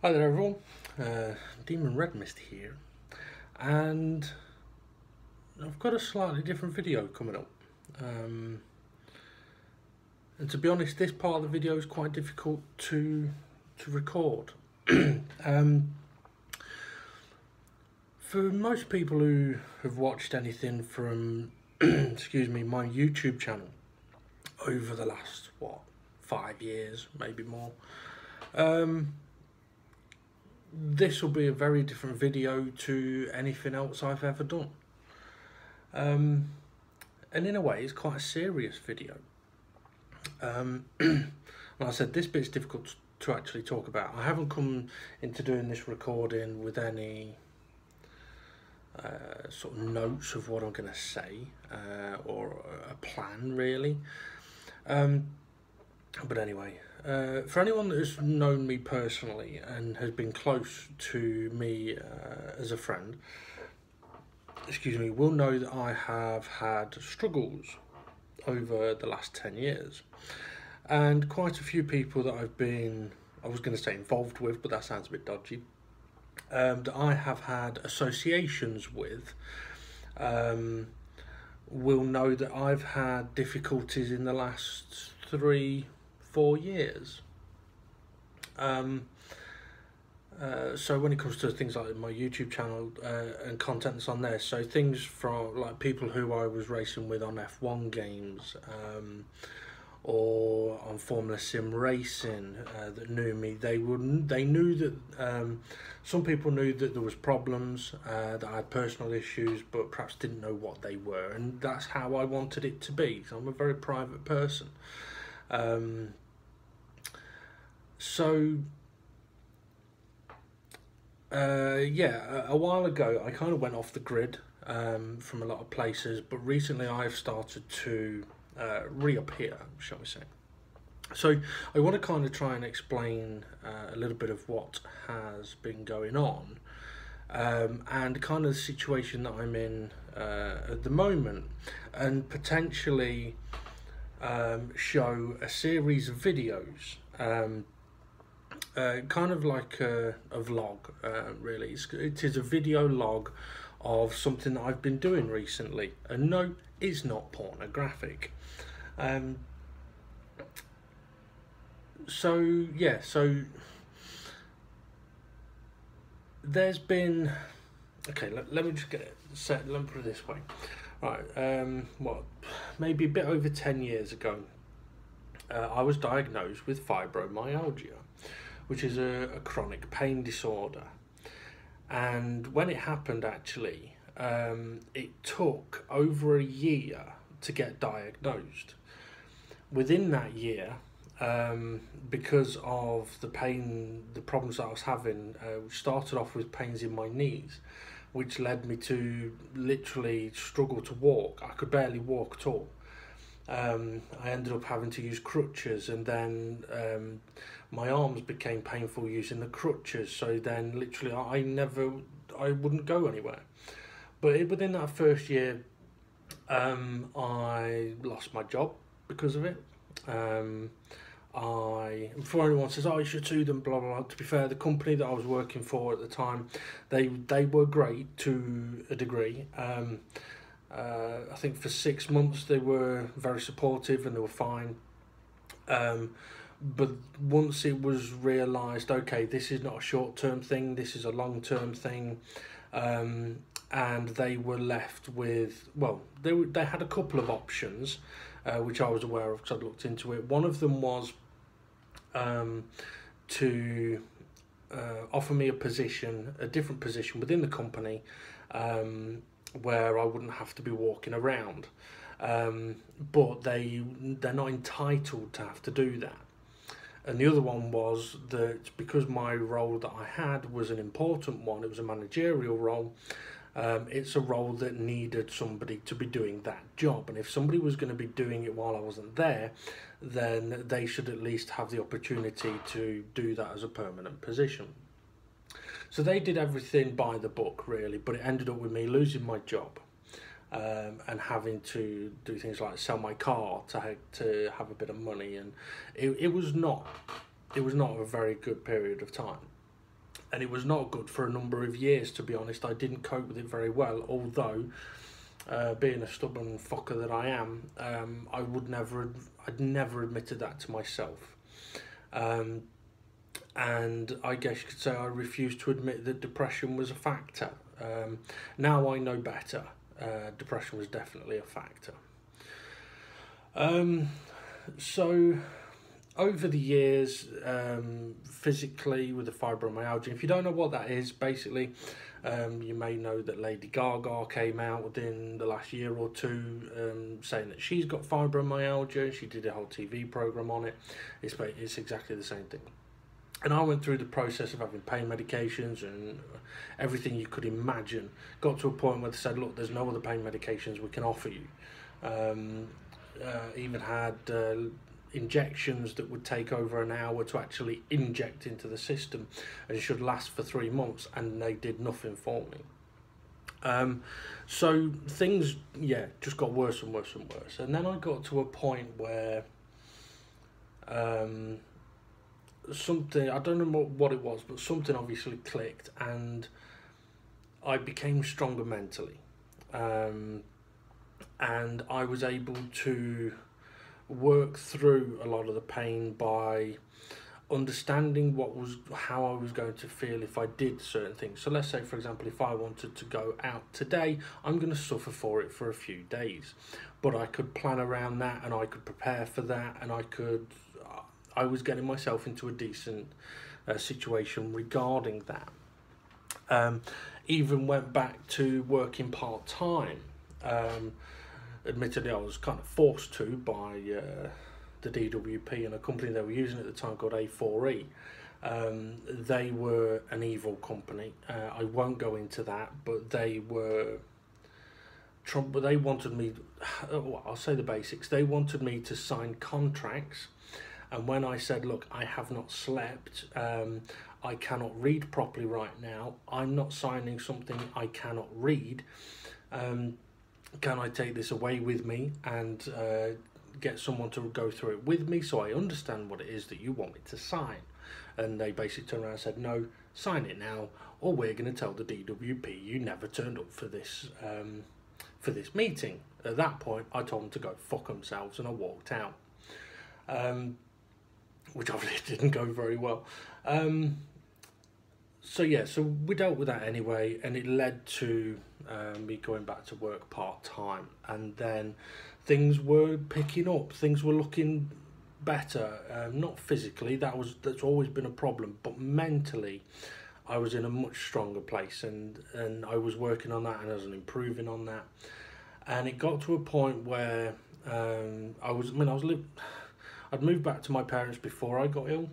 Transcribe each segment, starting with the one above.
Hi there everyone, Demon Red Mist here, and I've got a slightly different video coming up. And to be honest, this part of the video is quite difficult to record. um, for most people who have watched anything from, excuse me, my YouTube channel over the last, 5 years, maybe more, this will be a very different video to anything else I've ever done. And in a way, it's quite a serious video. Like I said, this bit's difficult to actually talk about. I haven't come into doing this recording with any sort of notes of what I'm going to say or a plan, really. But anyway, for anyone that has known me personally and has been close to me as a friend, will know that I have had struggles over the last 10 years. And quite a few people that I've been, I was going to say involved with, but that sounds a bit dodgy, that I have had associations with, will know that I've had difficulties in the last 3-4 years. So when it comes to things like my YouTube channel and content that's on there, so things from like people who I was racing with on F1 games, or on Formula Sim racing, that knew me, they knew that some people knew that there was problems, that I had personal issues, but perhaps didn't know what they were, and that's how I wanted it to be. So I'm a very private person. A while ago I kind of went off the grid from a lot of places, but recently I've started to reappear, shall we say. So I want to kind of try and explain a little bit of what has been going on, and kind of the situation that I'm in at the moment, and potentially show a series of videos, kind of like a vlog, really. It is a video log of something that I've been doing recently, and no, it's not pornographic. So there's been, okay, let me just get it set, let me put it this way. Right, maybe a bit over 10 years ago, I was diagnosed with fibromyalgia, which is a chronic pain disorder. And when it happened, actually, it took over a year to get diagnosed. Within that year, because of the pain, the problems that I was having, started off with pains in my knees, which led me to literally struggle to walk. I could barely walk at all. I ended up having to use crutches, and then my arms became painful using the crutches, so then literally I wouldn't go anywhere. But within that first year, I lost my job because of it. Before anyone says, oh, you should sue them, blah blah blah, to be fair, the company that I was working for at the time, they were great to a degree. I think for 6 months they were very supportive and they were fine. But once it was realised, okay, this is not a short-term thing, this is a long-term thing, and they were left with, well, they had a couple of options, which I was aware of because I'd looked into it. One of them was to offer me a different position within the company, where I wouldn't have to be walking around, but they're not entitled to have to do that. And the other one was that because my role that I had was an important one, it was a managerial role, it's a role that needed somebody to be doing that job, and if somebody was going to be doing it while I wasn't there, then they should at least have the opportunity to do that as a permanent position. So they did everything by the book, really, but it ended up with me losing my job, and having to do things like sell my car to have a bit of money, and it was not a very good period of time. and it was not good for a number of years, to be honest. I didn't cope with it very well, although being a stubborn fucker that I am, I'd never admitted that to myself. And I guess you could say I refused to admit that depression was a factor. Now I know better. Depression was definitely a factor. So over the years, physically with the fibromyalgia, if you don't know what that is, basically, you may know that Lady Gaga came out within the last year or two saying that she's got fibromyalgia. She did a whole TV program on it. It's exactly the same thing. And I went through the process of having pain medications and everything you could imagine. Got to a point where they said, look, there's no other pain medications we can offer you. Even had injections that would take over an hour to actually inject into the system and should last for 3 months, and they did nothing for me. So things, just got worse and worse and worse. And then I got to a point where something, I don't know what it was, but something obviously clicked, and I became stronger mentally. And I was able to work through a lot of the pain by understanding how I was going to feel if I did certain things. So let's say, for example, if I wanted to go out today, I'm going to suffer for it for a few days, but I could plan around that, and I could prepare for that, and I was getting myself into a decent situation regarding that. Even went back to working part-time. Admittedly, I was kind of forced to by the DWP and a company they were using at the time called A4E. They were an evil company. I won't go into that, but they wanted me, well, I'll say the basics. They wanted me to sign contracts, and when I said, look, I have not slept, I cannot read properly right now, I'm not signing something I cannot read, can I take this away with me and get someone to go through it with me so I understand what it is that you want me to sign? And they basically turned around and said, no, sign it now, or we're going to tell the DWP you never turned up for this meeting. At that point, I told them to go fuck themselves, and I walked out, which obviously didn't go very well. So we dealt with that anyway, and it led to me going back to work part-time, and then things were picking up, things were looking better, not physically, that's always been a problem, but mentally I was in a much stronger place, and I was working on that, and I was improving on that, and it got to a point where I'd moved back to my parents before I got ill,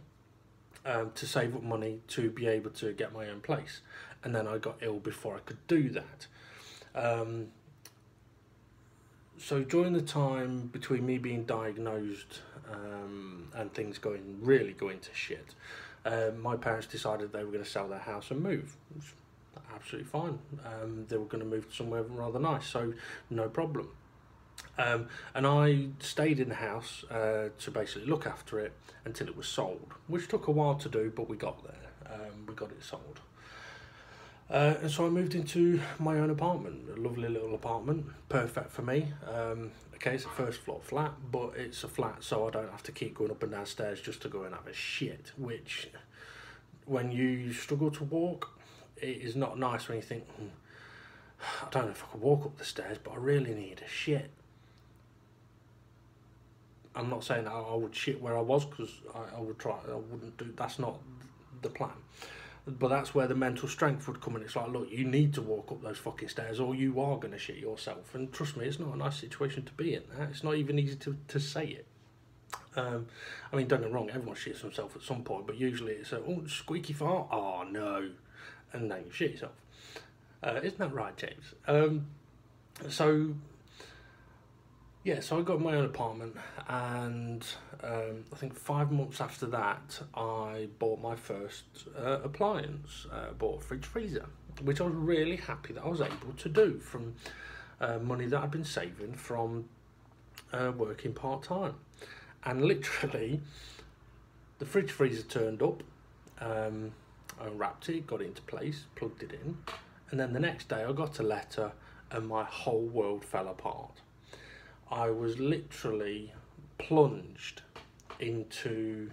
to save up money to be able to get my own place, and then I got ill before I could do that. So during the time between me being diagnosed and things really going to shit, my parents decided they were going to sell their house and move, which is absolutely fine. They were going to move to somewhere rather nice, so no problem. And I stayed in the house to basically look after it until it was sold, which took a while to do, but we got there. We got it sold. And so I moved into my own apartment, a lovely little apartment, perfect for me. Okay, it's a first floor flat, but it's a flat so I don't have to keep going up and down stairs just to go and have a shit, which, when you struggle to walk, it is not nice when you think, I don't know if I could walk up the stairs, but I really need a shit. I'm not saying I would shit where I was, because I would try, I wouldn't do, that's not the plan. But that's where the mental strength would come in. It's like, look, you need to walk up those fucking stairs or you are going to shit yourself. And trust me, it's not a nice situation to be in. It's not even easy to say it. I mean, don't get me wrong, everyone shits themselves at some point, but usually it's squeaky fart, oh no, and then you shit yourself. Isn't that right, James? So I got my own apartment, and I think 5 months after that, I bought my first appliance, bought a fridge freezer, which I was really happy that I was able to do from money that I'd been saving from working part-time. And literally, the fridge freezer turned up. I unwrapped it, got it into place, plugged it in, and then the next day I got a letter and my whole world fell apart. I was literally plunged into,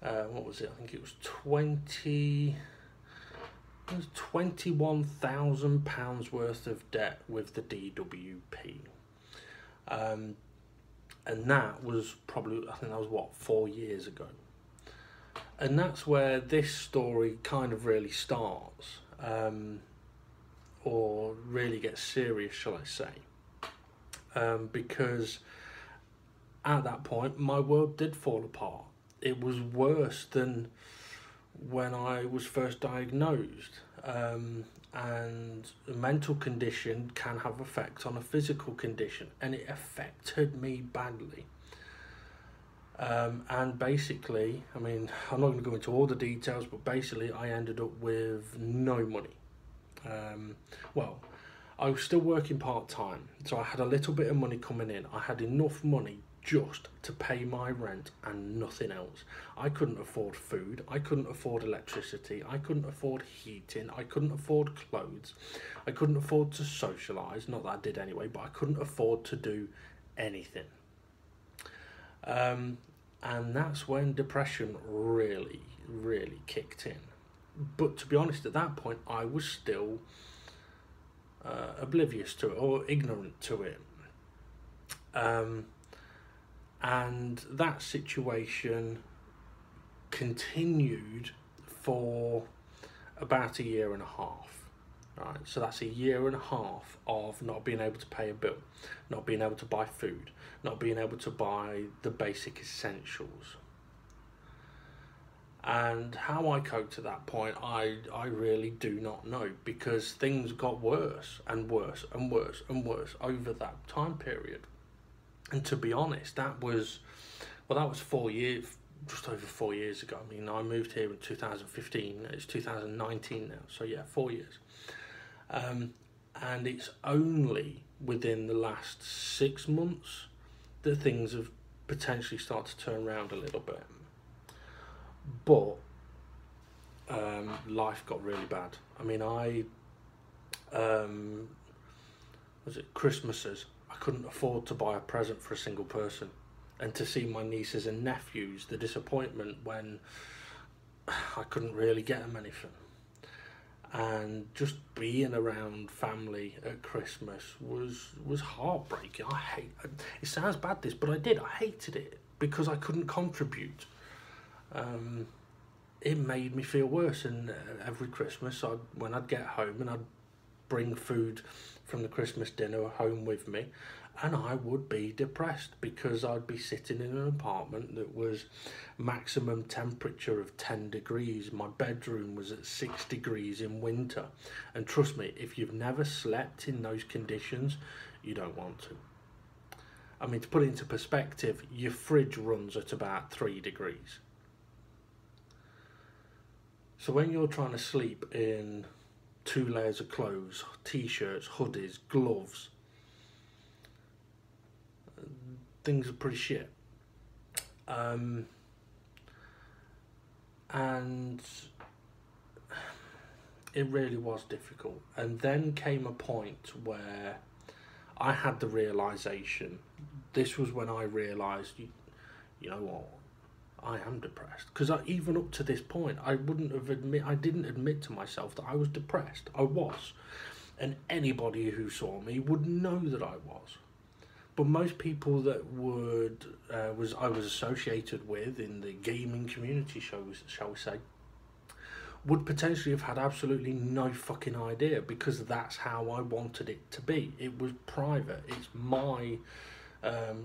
what was it? I think it was £21,000 worth of debt with the DWP. And that was probably, I think that was what, 4 years ago. And that's where this story kind of really starts, or really gets serious, shall I say. Because at that point, my world did fall apart. It was worse than when I was first diagnosed. And a mental condition can have effects on a physical condition, and it affected me badly. And basically, I mean, I'm not going to go into all the details, but basically I ended up with no money. Well, I was still working part-time, so I had a little bit of money coming in. I had enough money just to pay my rent and nothing else. I couldn't afford food, I couldn't afford electricity, I couldn't afford heating, I couldn't afford clothes, I couldn't afford to socialise, not that I did anyway, but I couldn't afford to do anything. And that's when depression really, really kicked in. But to be honest, at that point, I was still oblivious to it, or ignorant to it. And that situation continued for about 1.5 years. Right, so that's 1.5 years of not being able to pay a bill, not being able to buy food, not being able to buy the basic essentials. And how I coped at that point, I really do not know, because things got worse and worse and worse and worse over that time period. And to be honest, that was 4 years, just over 4 years ago. I mean, I moved here in 2015, it's 2019 now, so yeah, 4 years. And it's only within the last 6 months that things have potentially started to turn around a little bit. But life got really bad. I mean, Christmases, I couldn't afford to buy a present for a single person. And to see my nieces and nephews, the disappointment when I couldn't really get them anything. And just being around family at Christmas was heartbreaking. It sounds bad this, but I hated it because I couldn't contribute. It made me feel worse, and every Christmas when I'd get home and I'd bring food from the Christmas dinner home with me, and I would be depressed because I'd be sitting in an apartment that was maximum temperature of 10 degrees. My bedroom was at 6 degrees in winter, and trust me, if you've never slept in those conditions, you don't want to. I mean, to put it into perspective, your fridge runs at about 3 degrees. So when you're trying to sleep in 2 layers of clothes, t-shirts, hoodies, gloves, things are pretty shit. And it really was difficult. And then came a point where I had the realisation. This was when I realised, you know what, I am depressed. Because even up to this point, I didn't admit to myself that I was depressed. I was. And anybody who saw me would know that I was. But most people that I was associated with in the gaming community, shall we say, would potentially have had absolutely no fucking idea, because that's how I wanted it to be. It was private. It's my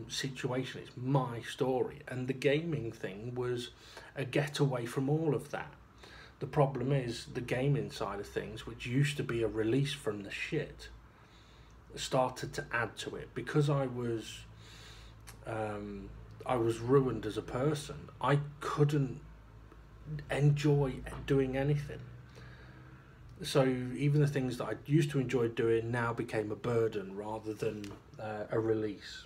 situation. It's my story. And the gaming thing was a getaway from all of that. The problem is the gaming side of things, which used to be a release from the shit, started to add to it. Because I was ruined as a person, I couldn't enjoy doing anything. So even the things that I used to enjoy doing now became a burden rather than a release.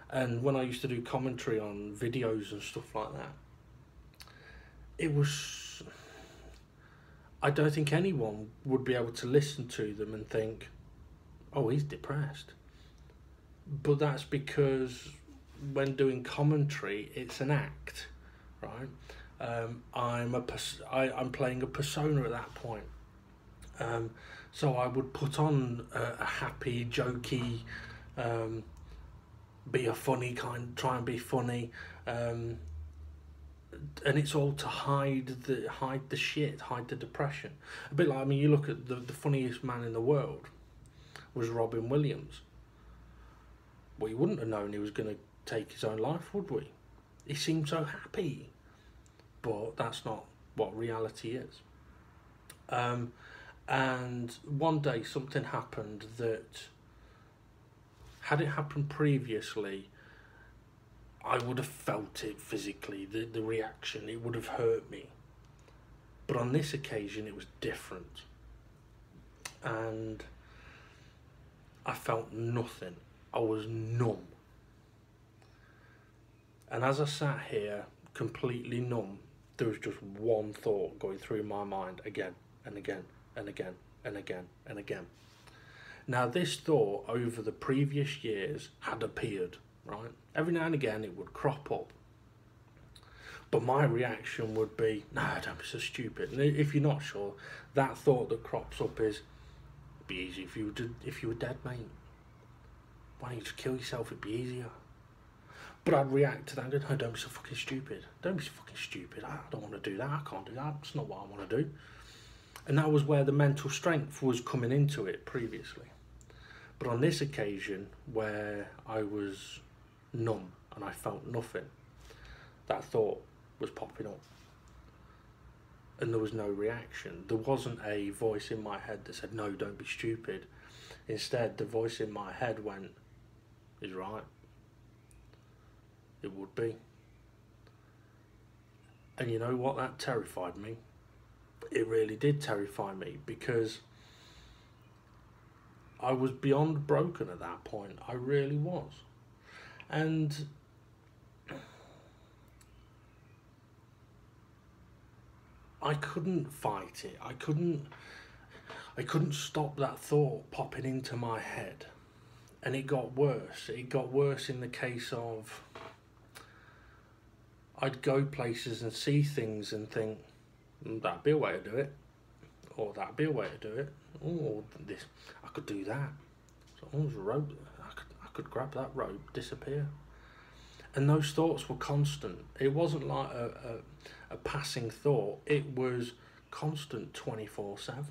And when I used to do commentary on videos and stuff like that, it was I don't think anyone would be able to listen to them and think, oh, he's depressed. But that's because when doing commentary, it's an act, right? I'm playing a persona at that point. So I would put on a happy, jokey, be a funny kind, try and be funny, and it's all to hide the shit, hide the depression. A bit like, I mean, you look at the funniest man in the world was Robin Williams. We wouldn't have known he was going to take his own life, would we? He seemed so happy, but that's not what reality is. And one day something happened that, had it happened previously, I would have felt it physically, the reaction, it would have hurt me. But on this occasion it was different. And I felt nothing. I was numb. And as I sat here, completely numb, there was just one thought going through my mind again and again and again and again and again. Now, this thought over the previous years had appeared, right? Every now and again it would crop up. But my reaction would be, nah, don't be so stupid. And if you're not sure, that thought that crops up is, it'd be easy if you were dead, mate. Why don't you just kill yourself? It'd be easier. But I'd react to that and go, no, don't be so fucking stupid. Don't be so fucking stupid. I don't want to do that. I can't do that. It's not what I want to do. And that was where the mental strength was coming into it previously. But on this occasion, where I was numb and I felt nothing, that thought was popping up. And there was no reaction. There wasn't a voice in my head that said, no, don't be stupid. Instead, the voice in my head went, he's right. It would be. And you know what? That terrified me. It really did terrify me, because I was beyond broken at that point. I really was. And I couldn't fight it. I couldn't stop that thought popping into my head. And it got worse. It got worse in the case of, I'd go places and see things and think, that'd be a way to do it, or that'd be a way to do it. Oh, this, I could do that. So, oh, there's a rope. I could grab that rope, disappear. And those thoughts were constant. It wasn't like a passing thought. It was constant 24/7.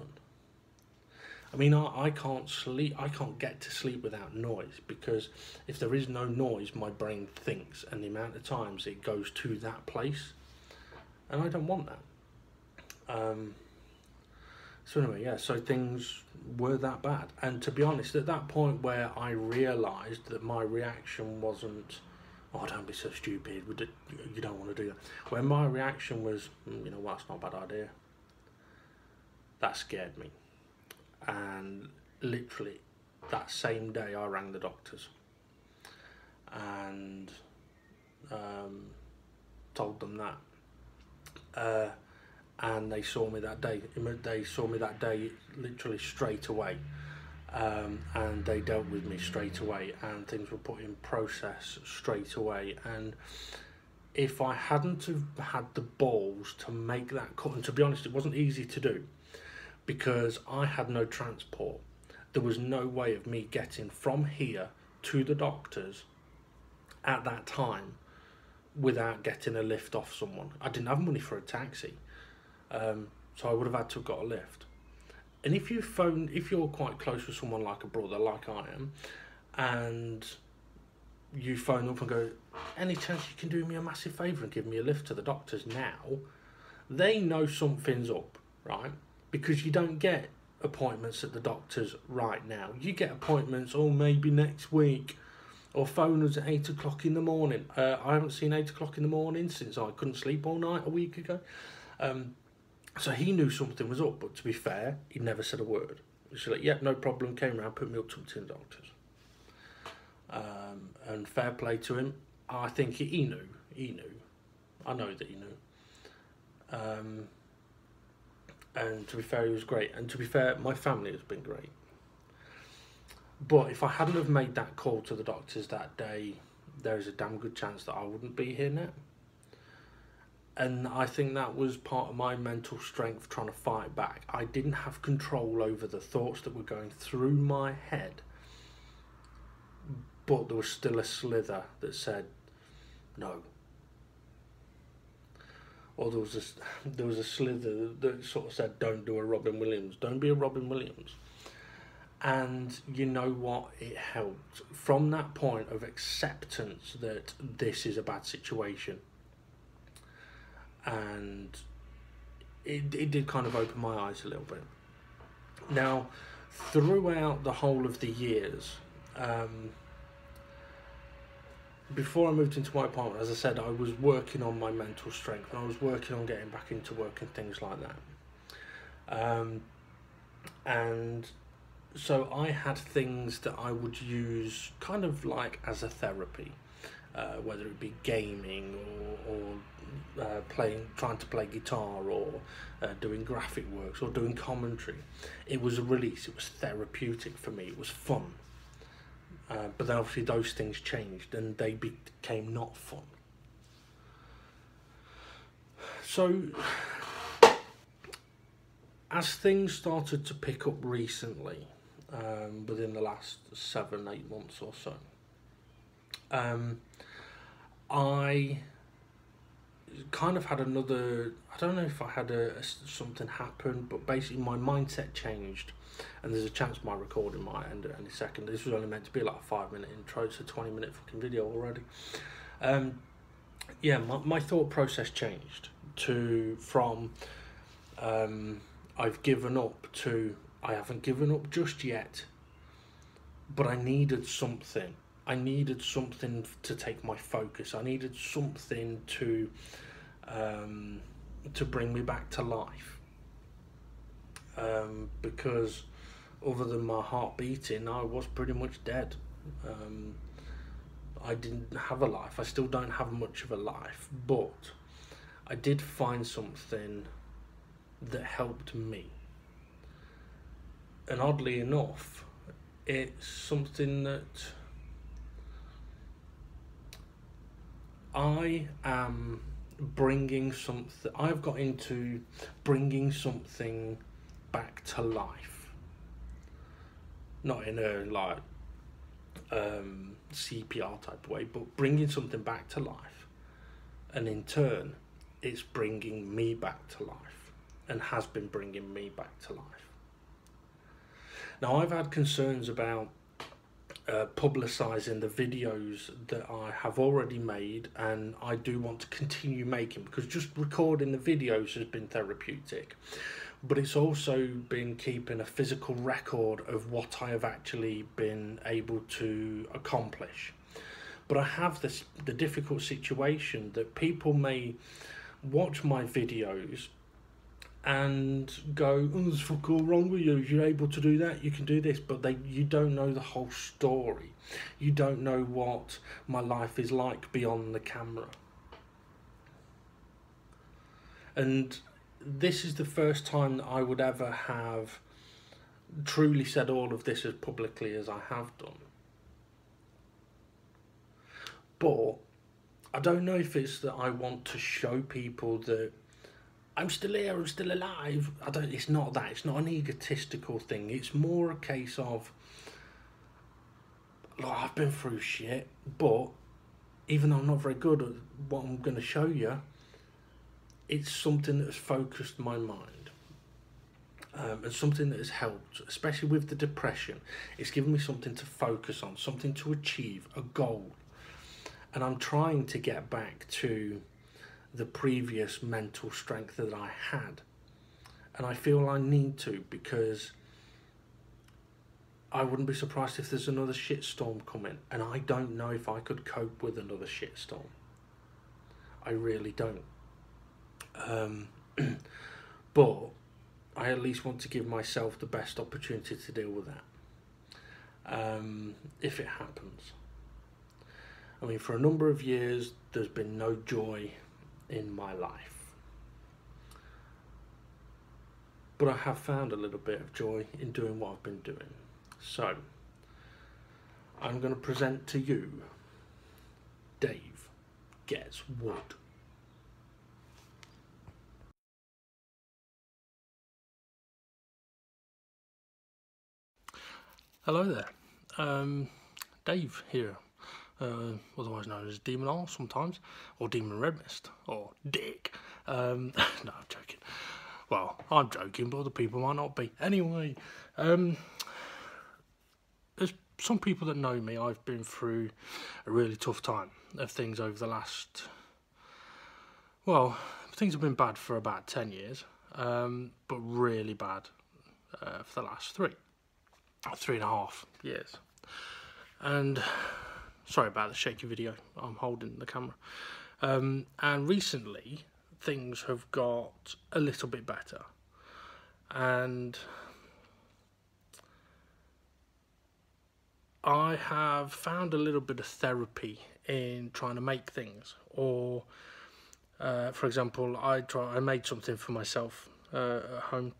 I mean, I can't sleep. I can't get to sleep without noise, because if there is no noise, my brain thinks, and the amount of times it goes to that place, and I don't want that. So anyway, yeah, so things were that bad. And to be honest, at that point where I realised that my reaction wasn't, oh, don't be so stupid, you don't want to do that. When my reaction was, you know what, that's not a bad idea. That scared me. And literally, that same day I rang the doctors and told them that. And they saw me that day. They saw me that day literally straight away. And they dealt with me straight away, and things were put in process straight away. And if I hadn't have had the balls to make that cut, and to be honest, it wasn't easy to do, because I had no transport. There was no way of me getting from here to the doctors at that time without getting a lift off someone. I didn't have money for a taxi, so I would have had to have got a lift. And if you're quite close with someone like a brother, like I am, and you phone up and go, any chance you can do me a massive favour and give me a lift to the doctors now, they know something's up, right? Because you don't get appointments at the doctors right now. You get appointments, maybe next week, or phone us at 8 o'clock in the morning. I haven't seen 8 o'clock in the morning since I couldn't sleep all night a week ago. So he knew something was up, but to be fair, he never said a word. He's like, yep, no problem, came round, put me up to the doctors. And fair play to him. I think he knew. I know that he knew. And to be fair, he was great. And to be fair, my family has been great. But if I hadn't have made that call to the doctors that day, there's a damn good chance that I wouldn't be here now. And I think that was part of my mental strength trying to fight back. I didn't have control over the thoughts that were going through my head, but there was still a slither that said no. Or there was a slither that sort of said, don't do a Robin Williams, don't be a Robin Williams. And you know what? It helped. From that point of acceptance that this is a bad situation, and it did kind of open my eyes a little bit. Now, throughout the whole of the years, before I moved into my apartment, as I said, I was working on my mental strength, and I was working on getting back into work and things like that. And so I had things that I would use kind of like as a therapy, whether it be gaming or trying to play guitar, or doing graphic works, or doing commentary. It was a release. It was therapeutic for me. It was fun. But then obviously those things changed and they became not fun. So as things started to pick up recently, within the last 7-8 months or so, I kind of had another, I don't know if I had something happen, but basically my mindset changed, and there's a chance my recording might end at any second. This was only meant to be like a 5-minute intro, it's a 20-minute fucking video already. Yeah, my thought process changed from I've given up to I haven't given up just yet, but I needed something. I needed something to take my focus. I needed something to bring me back to life. Because other than my heart beating, I was pretty much dead. I didn't have a life. I still don't have much of a life, but I did find something that helped me. And oddly enough, it's something that I am bringing something, I've got into bringing something back to life. Not in a like CPR type way, but bringing something back to life. And in turn, it's bringing me back to life, and has been bringing me back to life. Now, I've had concerns about publicising the videos that I have already made, and I do want to continue making, because just recording the videos has been therapeutic, but it's also been keeping a physical record of what I have actually been able to accomplish. But I have the difficult situation that people may watch my videos and go, oh, there's fuck all wrong with you, you're able to do that, you can do this, but you don't know the whole story. You don't know what my life is like beyond the camera. And this is the first time that I would ever have truly said all of this as publicly as I have done. But I don't know if it's that I want to show people that I'm still here, I'm still alive. It's not that. It's not an egotistical thing. It's more a case of, look, I've been through shit, but even though I'm not very good at what I'm going to show you, it's something that has focused my mind. And something that has helped, especially with the depression. It's given me something to focus on, something to achieve, a goal. And I'm trying to get back to the previous mental strength that I had, and I feel I need to, because I wouldn't be surprised if there's another shitstorm coming, and I don't know if I could cope with another shitstorm. I really don't. But I at least want to give myself the best opportunity to deal with that, if it happens. I mean, for a number of years there's been no joy in my life. but I have found a little bit of joy in doing what I've been doing. So, I'm going to present to you Dave Gets Wood. Hello there, Dave here, otherwise known as Demon R sometimes, or Demon Red Mist, or Dick. No, I'm joking. Well, I'm joking, but other people might not be. Anyway, there's some people that know me. I've been through a really tough time of things over the last... Well, things have been bad for about 10 years, but really bad for the last 3.5 years. And sorry about the shaky video, I'm holding the camera. And recently things have got a little bit better, and I have found a little bit of therapy in trying to make things, or for example, I made something for myself at home,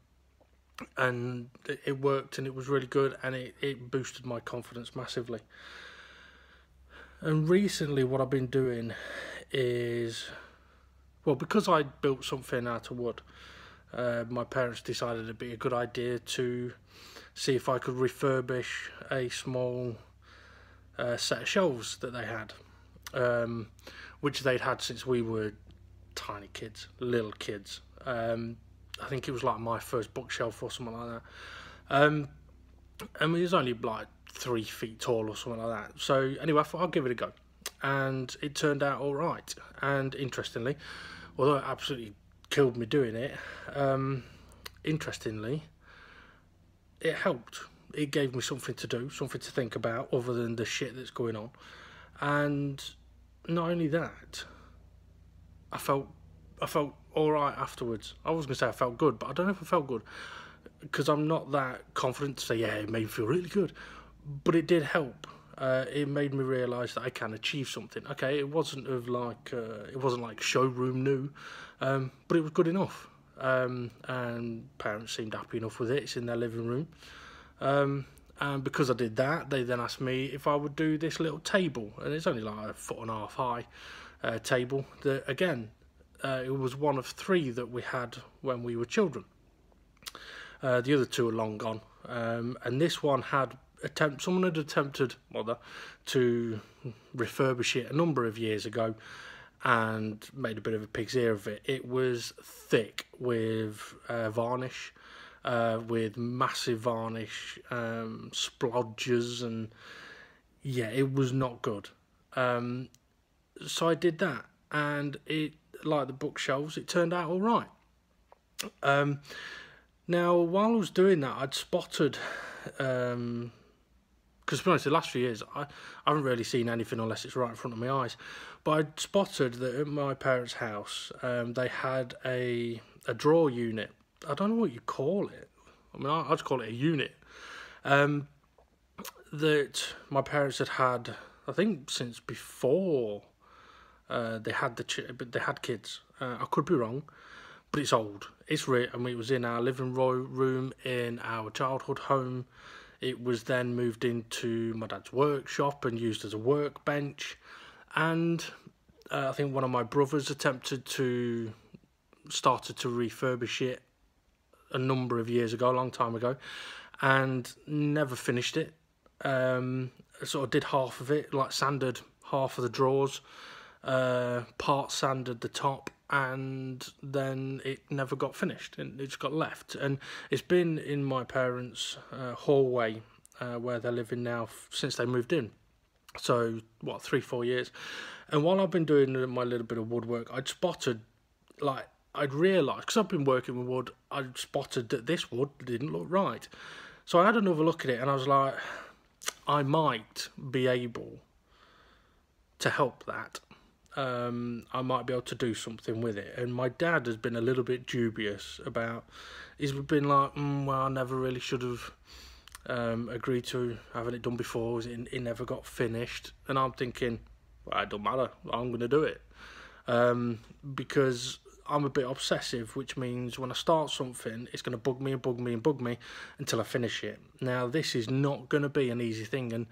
and it worked, and it was really good, and it boosted my confidence massively. And recently what I've been doing is, well, because I built something out of wood, my parents decided it'd be a good idea to see if I could refurbish a small set of shelves that they had, which they'd had since we were tiny kids, little kids. I think it was like my first bookshelf or something like that. And it was only like 3 feet tall or something like that. So anyway, I thought I'll give it a go, and it turned out all right. And interestingly, although it absolutely killed me doing it, interestingly, it helped. It gave me something to do, something to think about other than the shit that's going on. And not only that, I felt all right afterwards. I was going to say I felt good, but I don't know if I felt good, because I'm not that confident to say, yeah, it made me feel really good. But it did help. It made me realise that I can achieve something. Okay, it wasn't like showroom new, but it was good enough. And parents seemed happy enough with it. It's in their living room. And because I did that, they then asked me if I would do this little table, and it's only like 1.5 foot high table. That again, it was one of 3 that we had when we were children. The other 2 are long gone, and this one had someone had attempted to refurbish it a number of years ago, and made a bit of a pig's ear of it. It was thick with varnish, with massive varnish splodges, and yeah, it was not good. So I did that, and it, like the bookshelves, it turned out all right. Now, while I was doing that, I'd spotted, because to be honest, the last few years, I haven't really seen anything unless it's right in front of my eyes, but I'd spotted that at my parents' house, they had a drawer unit. I don't know what you call it. I mean, I'd just call it a unit, that my parents had, I think, since before they had kids. I could be wrong, but it's old. It's I mean, it was in our living room in our childhood home. It was then moved into my dad's workshop and used as a workbench. And I think one of my brothers started to refurbish it a number of years ago, a long time ago, and never finished it. Sort of did half of it, like sanded half of the drawers, part sanded the top, and then it never got finished, and it just got left. And it's been in my parents' hallway where they're living now since they moved in. So, 3-4 years. And while I've been doing my little bit of woodwork, I'd realised, because I've been working with wood, I'd spotted that this wood didn't look right. So I had another look at it, and I was like, I might be able to help that. I might be able to do something with it. And my dad has been a little bit dubious about, he's been like, well, I never really should have agreed to having it done before. It never got finished. And I'm thinking, well, it don't matter, I'm going to do it. Because I'm a bit obsessive, which means when I start something, it's going to bug me and bug me and bug me until I finish it. Now, this is not going to be an easy thing, and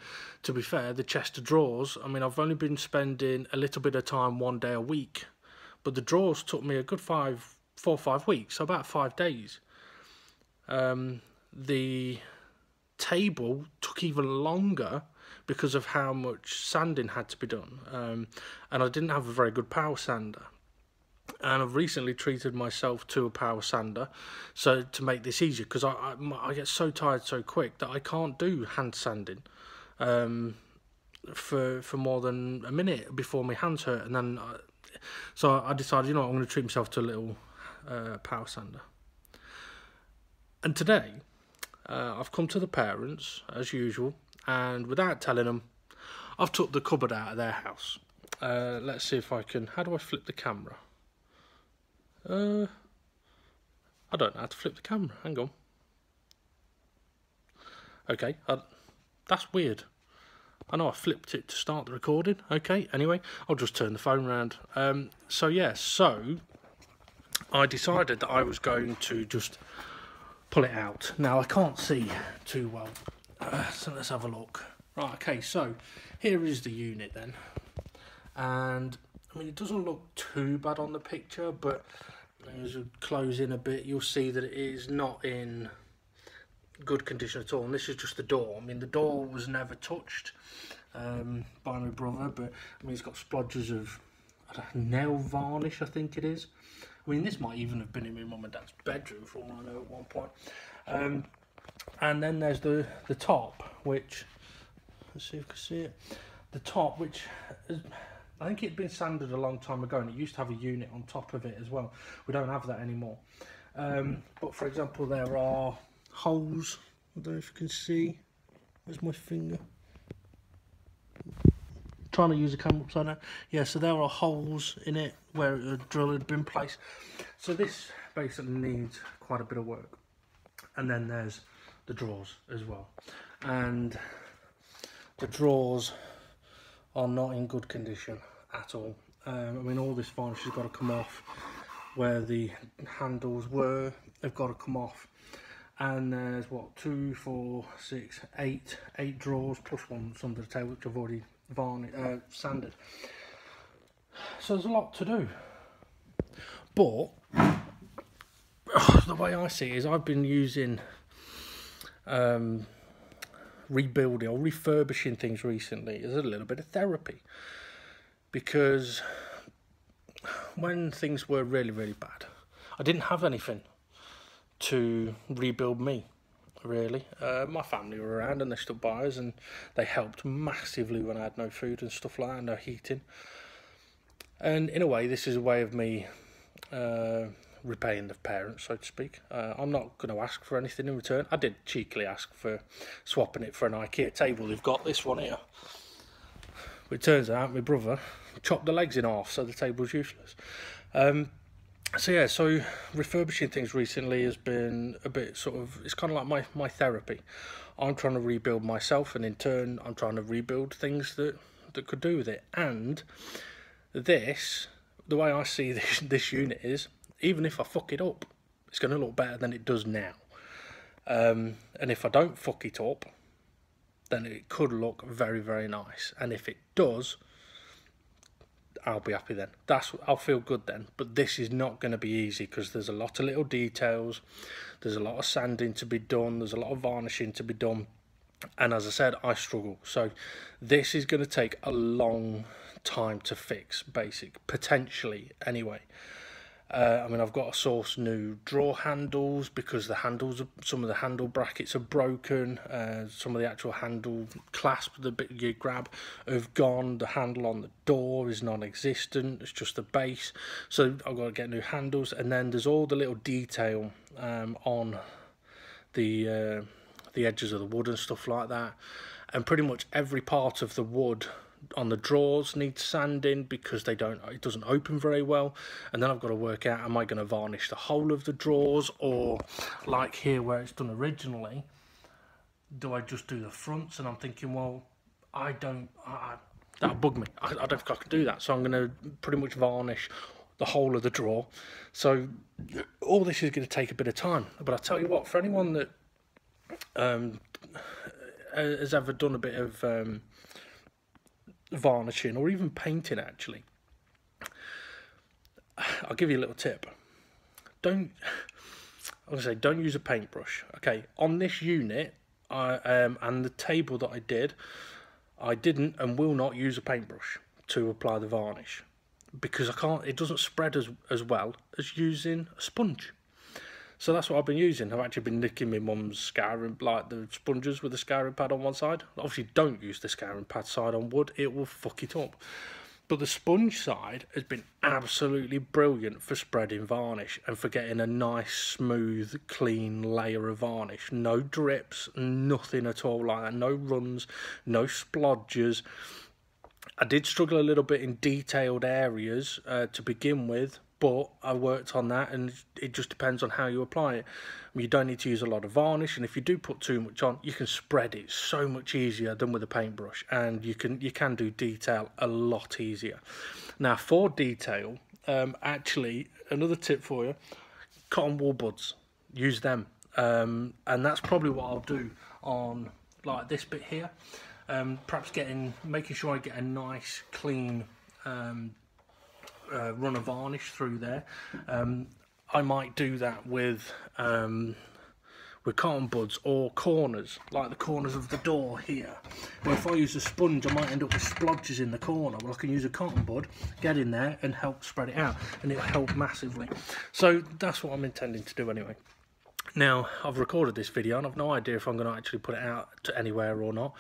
to be fair, the chest of drawers, I mean, I've only been spending a little bit of time 1 day a week, but the drawers took me a good 4 or 5 weeks, so about 5 days. The table took even longer because of how much sanding had to be done, and I didn't have a very good power sander, and I've recently treated myself to a power sander so to make this easier, because I get so tired so quick that I can't do hand sanding for more than a minute before my hands hurt, and then so I decided, you know what, I'm going to treat myself to a little power sander. And today I've come to the parents as usual, and without telling them, I've took the cupboard out of their house. Let's see if I can... How do I flip the camera? I don't know how to flip the camera. Hang on. Okay, that's weird. I know I flipped it to start the recording. Okay, anyway, I'll just turn the phone around. So I decided that I was going to just pull it out. Now, I can't see too well, so let's have a look. Right, okay, so here is the unit then. And, I mean, it doesn't look too bad on the picture, but as we close in a bit, you'll see that it is not in good condition at all. And this is just the door. I mean, the door was never touched by my brother, but, I mean, it's got splodges of nail varnish, I think it is. I mean, this might even have been in my mum and dad's bedroom for all I know at one point. And then there's the top, which, let's see if you can see it. The top, which is, I think it had been sanded a long time ago, and it used to have a unit on top of it as well. We don't have that anymore. But for example, there are holes. I don't know if you can see. Where's my finger? Trying to use a camera upside down. Yeah, so there are holes in it where a drill had been placed. So this basically needs quite a bit of work. And then there's the drawers as well. And the drawers are not in good condition at all. I mean, all this varnish has got to come off. Where the handles were, they've got to come off. And there's what, 2, 4, 6, 8 drawers plus one under the table, which I've already sanded. So there's a lot to do, but the way I see it is I've been using rebuilding or refurbishing things recently as a little bit of therapy, because when things were really, really bad, I didn't have anything to rebuild me, really. My family were around and they stood by us, and they helped massively when I had no food and stuff like that, no heating. And in a way, this is a way of me repaying the parents, so to speak. I'm not going to ask for anything in return. I did cheekily ask for swapping it for an IKEA table. They've got this one here. But it turns out my brother chopped the legs in half, so the table's useless. So yeah, so refurbishing things recently has been a bit sort of, it's kind of like my therapy. I'm trying to rebuild myself, and in turn I'm trying to rebuild things that could do with it. And this, the way I see this unit is, even if I fuck it up, it's going to look better than it does now. And if I don't fuck it up, then it could look very, very nice. And if it does, I'll be happy then. I'll feel good then. But this is not going to be easy, because there's a lot of little details, there's a lot of sanding to be done, there's a lot of varnishing to be done, and as I said, I struggle. So this is going to take a long time to fix, potentially anyway. I mean, I've got to source new drawer handles, because some of the handle brackets are broken. Some of the actual handle clasp, the bit you grab, have gone. The handle on the door is non-existent. It's just the base. So I've got to get new handles. And then there's all the little detail on the edges of the wood and stuff like that. And pretty much every part of the wood on the drawers needs sanding, because it doesn't open very well. And then I've got to work out, am I going to varnish the whole of the drawers, or like here where it's done originally, do I just do the fronts? And I'm thinking, well, that'll bug me. I don't think I can do that, so I'm going to pretty much varnish the whole of the drawer. So all this is going to take a bit of time. But I tell you what, for anyone that has ever done a bit of varnishing or even painting, actually, I'll give you a little tip. Don't use a paintbrush. Okay, on this unit, and the table that I didn't and will not use a paintbrush to apply the varnish, because it doesn't spread as well as using a sponge. So that's what I've been using. I've actually been nicking my mum's scouring, like the sponges with the scouring pad on one side. Obviously don't use the scouring pad side on wood, it will fuck it up. But the sponge side has been absolutely brilliant for spreading varnish and for getting a nice, smooth, clean layer of varnish. No drips, nothing at all like that. No runs, no splodges. I did struggle a little bit in detailed areas to begin with, but I worked on that, and it just depends on how you apply it. I mean, you don't need to use a lot of varnish, and if you do put too much on, you can spread it so much easier than with a paintbrush, and you can do detail a lot easier. Now, for detail, actually, another tip for you: cotton wool buds. Use them, and that's probably what I'll do on like this bit here. Perhaps making sure I get a nice clean run of varnish through there. I might do that with cotton buds or corners, like the corners of the door here. Well, if I use a sponge, I might end up with splodges in the corner. Well, I can use a cotton bud, get in there and help spread it out, and it'll help massively. So that's what I'm intending to do anyway. Now, I've recorded this video and I've no idea if I'm going to actually put it out to anywhere or not,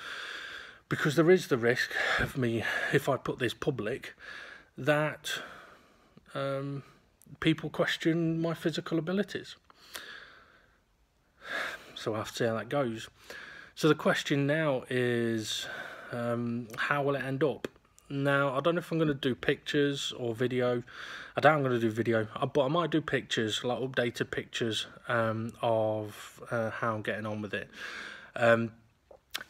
because there is the risk of me, if I put this public, that people question my physical abilities. So I'll have to see how that goes. So the question now is, how will it end up? Now, I don't know if I'm going to do pictures or video. I doubt I'm going to do video, but I might do pictures, like updated pictures of how I'm getting on with it.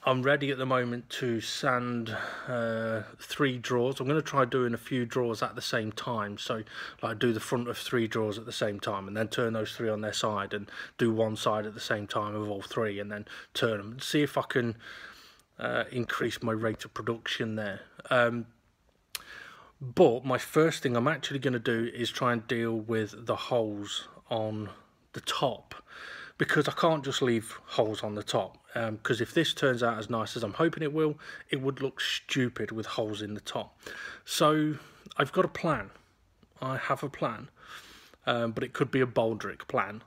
I'm ready at the moment to sand 3 drawers. I'm going to try doing a few drawers at the same time. So like do the front of 3 drawers at the same time, and then turn those 3 on their side and do one side at the same time of all 3, and then turn them and see if I can increase my rate of production there. But my first thing I'm actually going to do is try and deal with the holes on the top, because I can't just leave holes on the top, because if this turns out as nice as I'm hoping it will, it would look stupid with holes in the top. So I've got a plan. I have a plan, but it could be a baldric plan,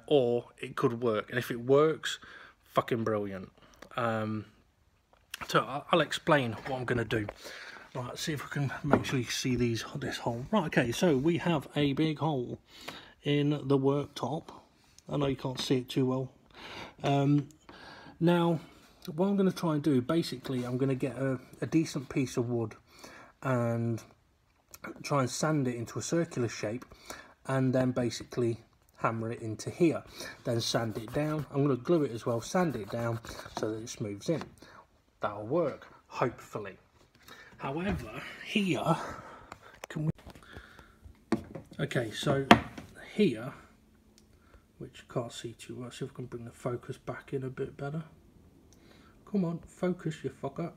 or it could work, and if it works, fucking brilliant. So I'll explain what I'm going to do. Right, see if we can make sure you see this hole. Right, okay, so we have a big hole in the worktop. I know you can't see it too well. Now, what I'm going to try and do, basically, I'm going to get a decent piece of wood and try and sand it into a circular shape, and then basically hammer it into here. Then sand it down. I'm going to glue it as well, sand it down so that it smooths in. That'll work, hopefully. However, here, okay, so here, which you can't see too well, see if I can bring the focus back in a bit better. Come on, focus, you fucker.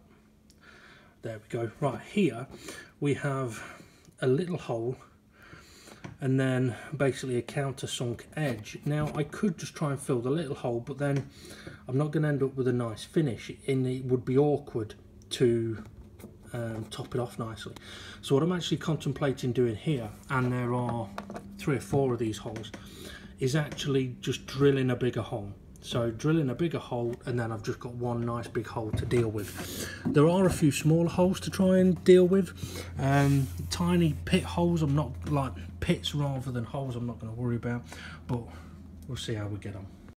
There we go. Right, here we have a little hole, and then basically a countersunk edge. Now, I could just try and fill the little hole, but then I'm not going to end up with a nice finish, and it would be awkward to top it off nicely. So what I'm actually contemplating doing here, and there are 3 or 4 of these holes, is actually just drilling a bigger hole. So drilling a bigger hole, and then I've just got one nice big hole to deal with. There are a few smaller holes to try and deal with. Tiny pit holes, I'm not, like pits rather than holes, I'm not going to worry about, but we'll see how we get on.